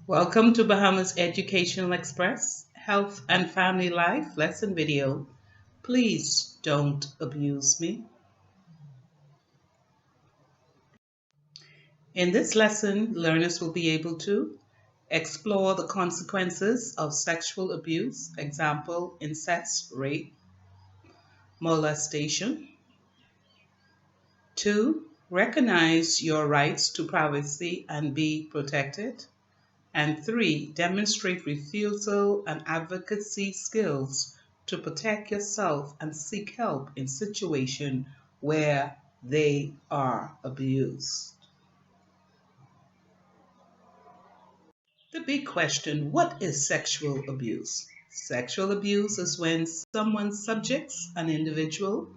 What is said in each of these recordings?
Welcome to Bahamas Educational Express Health and Family Life lesson video. Please don't abuse me. In this lesson, learners will be able to explore the consequences of sexual abuse, example, incest, rape, molestation. 2. Recognize your rights to privacy and be protected. And 3. Demonstrate refusal and advocacy skills to protect yourself and seek help in situations where they are abused. The big question, what is sexual abuse? Sexual abuse is when someone subjects an individual,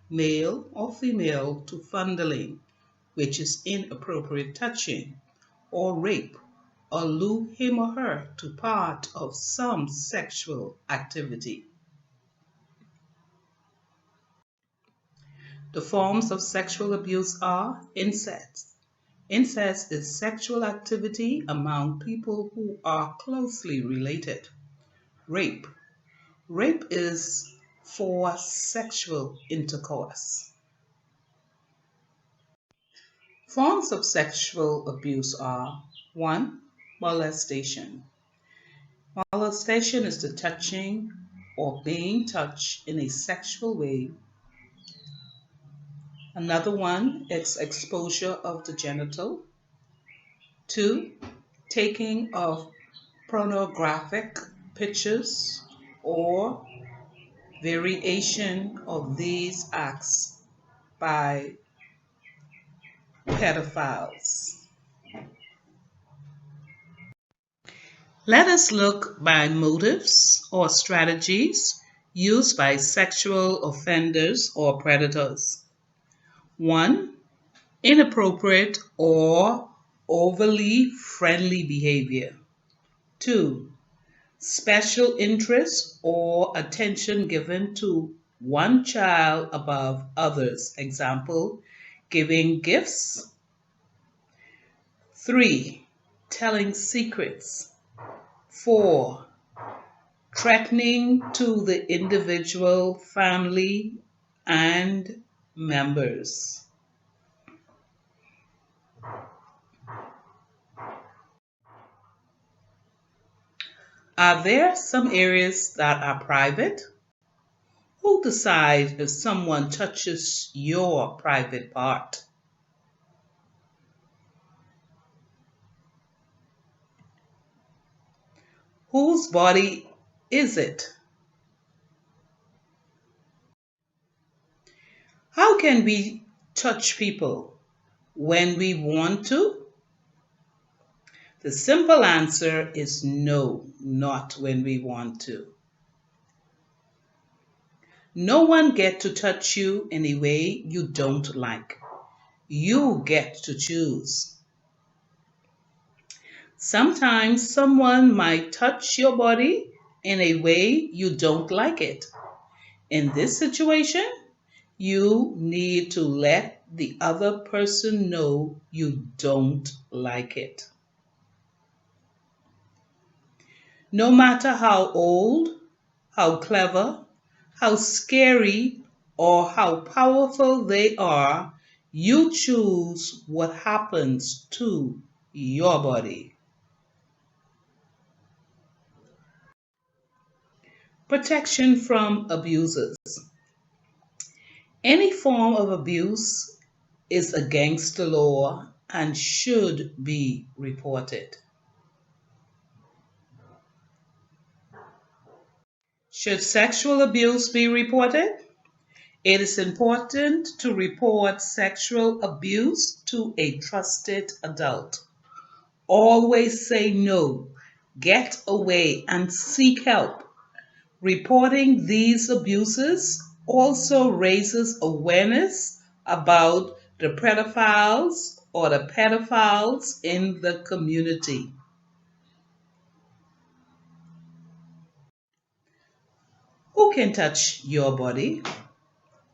male or female, to fondling, which is inappropriate touching, or rape, or lure him or her to part of some sexual activity. The forms of sexual abuse are incest. Incest is sexual activity among people who are closely related. Rape. Rape is for sexual intercourse. Forms of sexual abuse are 1. Molestation. Molestation is the touching or being touched in a sexual way. Another one is exposure of the genital. 2. Taking of pornographic pictures or variation of these acts by pedophiles. Let us look by motives or strategies used by sexual offenders or predators. 1. Inappropriate or overly friendly behavior. 2. Special interest or attention given to one child above others. Example, giving gifts. 3. Telling secrets. 4. Threatening to the individual, family, and members. Are there some areas that are private? Who decides if someone touches your private part? Whose body is it? How can we touch people when we want to? The simple answer is no, not when we want to. No one gets to touch you in a way you don't like. You get to choose. Sometimes someone might touch your body in a way you don't like it. In this situation, you need to let the other person know you don't like it. No matter how old, how clever, how scary, or how powerful they are, you choose what happens to your body. Protection from abusers. Any form of abuse is against the law and should be reported. Should sexual abuse be reported? It is important to report sexual abuse to a trusted adult. Always say no, get away, and seek help. Reporting these abuses also raises awareness about the pedophiles or the pedophiles in the community. Who can touch your body?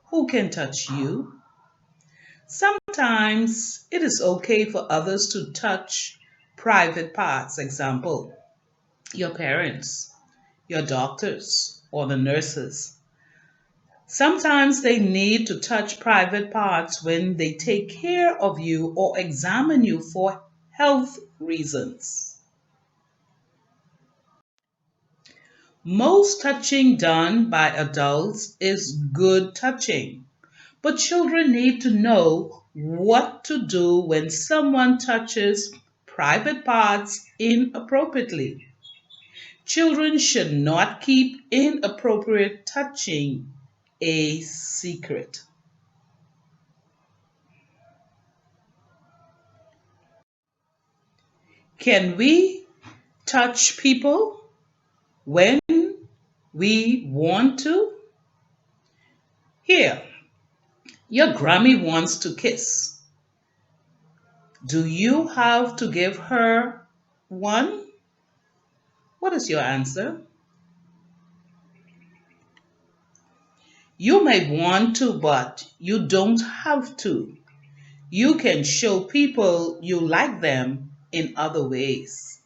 Who can touch you? Sometimes it is okay for others to touch private parts. Example, your parents, your doctors, or the nurses. Sometimes they need to touch private parts when they take care of you or examine you for health reasons. Most touching done by adults is good touching, but children need to know what to do when someone touches private parts inappropriately. Children should not keep inappropriate touching a secret. Can we touch people when we want to? Here, your Grammy wants to kiss. Do you have to give her one? What is your answer? You may want to, but you don't have to. You can show people you like them in other ways.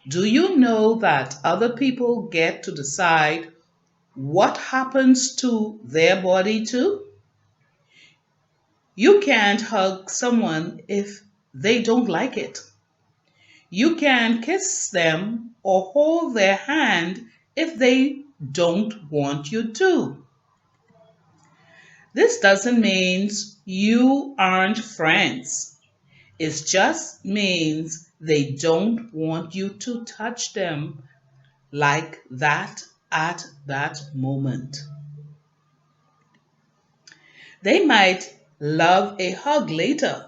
Do you know that other people get to decide what happens to their body too? You can't hug someone if they don't like it. You can kiss them or hold their hand if they don't want you to. This doesn't mean you aren't friends. It just means they don't want you to touch them like that at that moment. They might love a hug later.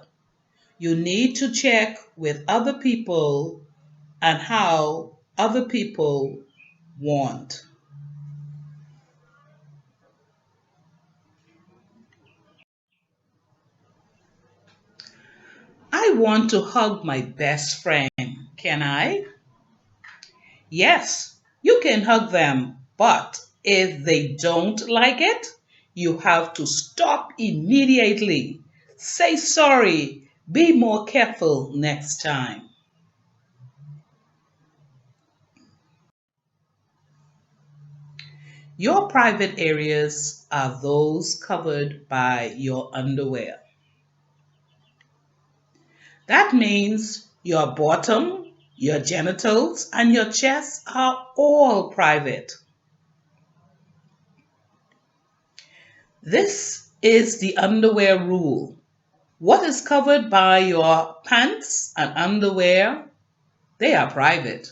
You need to check with other people and how other people want. I want to hug my best friend. Can I? Yes, you can hug them, but if they don't like it, you have to stop immediately. Say sorry. Be more careful next time. Your private areas are those covered by your underwear. That means your bottom, your genitals, and your chest are all private. This is the underwear rule. What is covered by your pants and underwear, they are private.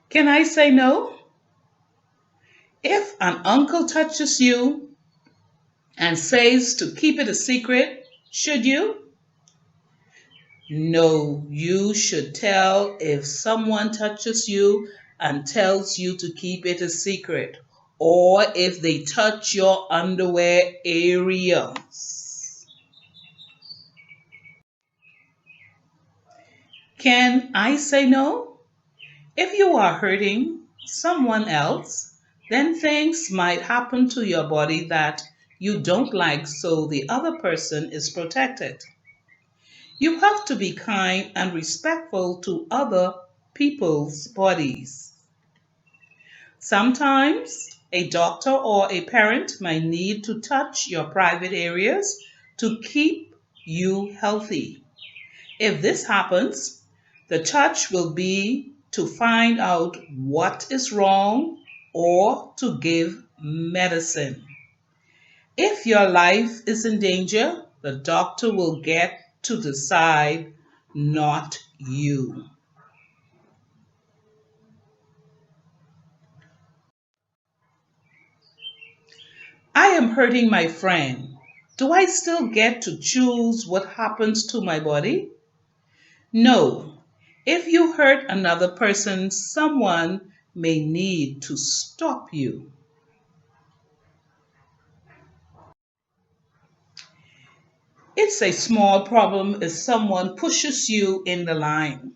Can I say no? If an uncle touches you and says to keep it a secret, should you? No, you should tell if someone touches you and tells you to keep it a secret, or if they touch your underwear areas. Can I say no? If you are hurting someone else, then things might happen to your body that you don't like, so the other person is protected. You have to be kind and respectful to other people's bodies. Sometimes a doctor or a parent might need to touch your private areas to keep you healthy. If this happens, the touch will be to find out what is wrong or to give medicine. If your life is in danger, the doctor will get to decide, not you. I am hurting my friend. Do I still get to choose what happens to my body? No. If you hurt another person, someone may need to stop you. It's a small problem if someone pushes you in the line.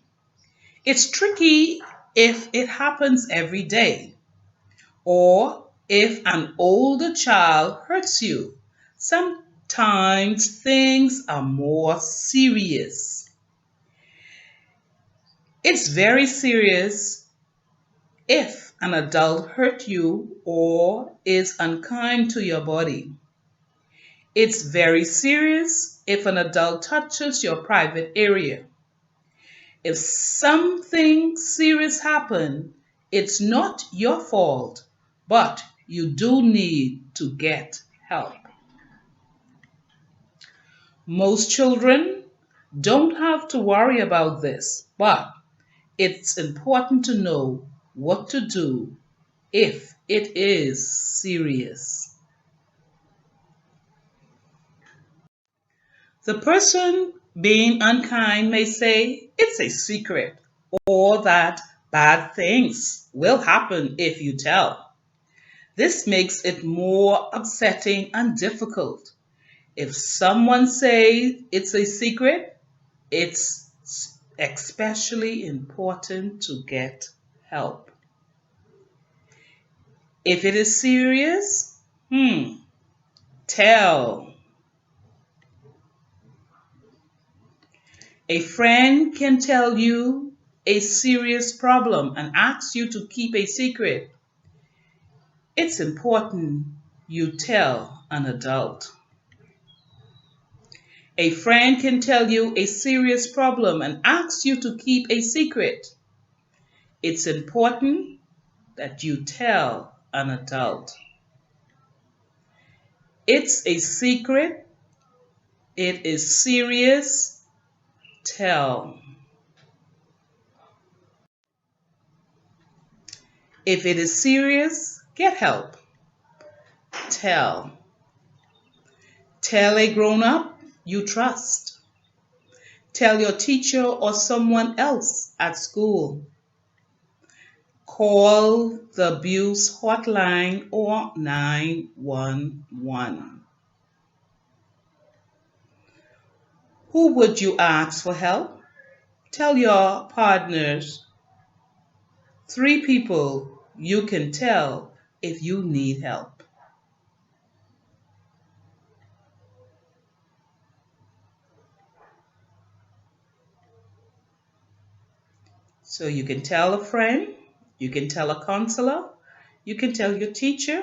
It's tricky if it happens every day, or if an older child hurts you. Sometimes things are more serious. It's very serious if an adult hurt you or is unkind to your body. It's very serious if an adult touches your private area. If something serious happened, it's not your fault, but you do need to get help. Most children don't have to worry about this, but it's important to know what to do if it is serious. The person being unkind may say it's a secret or that bad things will happen if you tell. This makes it more upsetting and difficult. If someone says it's a secret, it's especially important to get help. If it is serious, tell. A friend can tell you a serious problem and ask you to keep a secret. It's important you tell an adult. A friend can tell you a serious problem and ask you to keep a secret. It's important that you tell an adult. It's a secret. It is serious. Tell. If it is serious, get help. Tell. Tell a grown up you trust. Tell your teacher or someone else at school. Call the abuse hotline or 911. Who would you ask for help? Tell your partners 3 people you can tell if you need help. So you can tell a friend, you can tell a counselor, you can tell your teacher,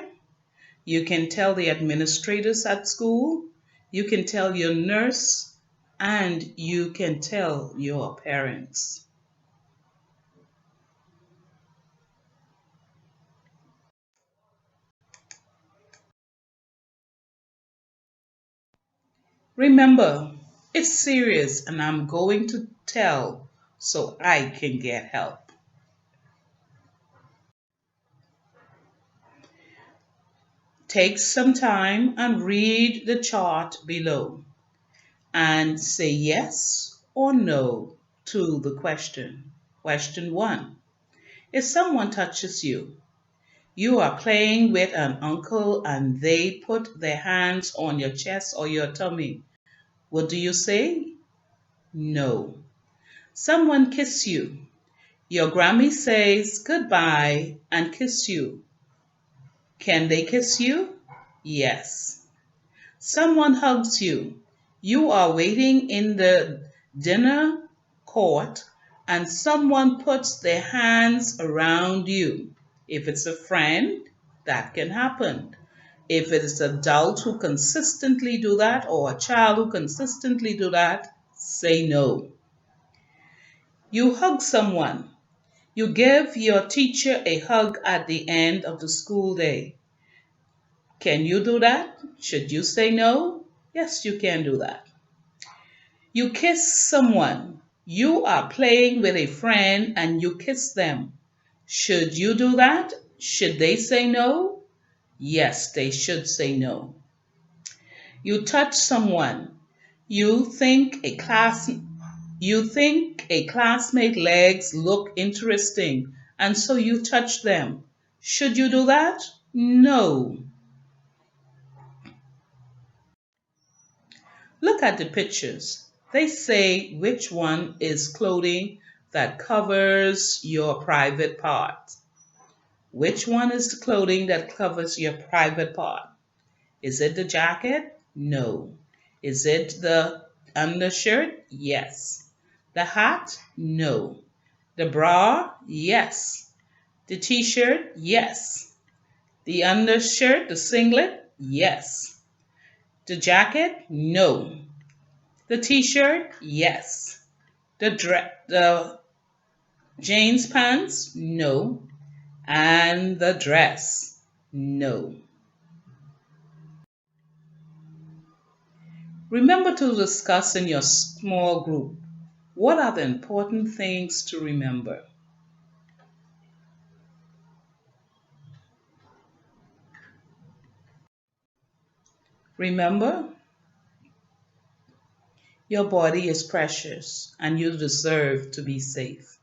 you can tell the administrators at school, you can tell your nurse, and you can tell your parents. Remember, it's serious and I'm going to tell so I can get help. Take some time and read the chart below and say yes or no to the question. Question 1. If someone touches you, you are playing with an uncle and they put their hands on your chest or your tummy. What do you say? No. Someone kiss you. Your Grammy says goodbye and kiss you. Can they kiss you? Yes. Someone hugs you. You are waiting in the dinner court and someone puts their hands around you. If it's a friend, that can happen. If it is an adult who consistently do that or a child who consistently do that, say no. You hug someone. You give your teacher a hug at the end of the school day. Can you do that? Should you say no? Yes, you can do that. You kiss someone. You are playing with a friend and you kiss them. Should you do that? Should they say no? Yes, they should say no. You touch someone. You think a class you think a classmate legs look interesting and so you touch them. Should you do that? No. Look at the pictures. They say which one is clothing that covers your private part. Which one is the clothing that covers your private part? Is it the jacket? No. Is it the undershirt? Yes. The hat? No. The bra? Yes. The t-shirt? Yes. The undershirt, the singlet? Yes. The jacket? No. The t-shirt? Yes. The jeans pants? No. And the dress? No. Remember to discuss in your small group what are the important things to remember. Remember, your body is precious and you deserve to be safe.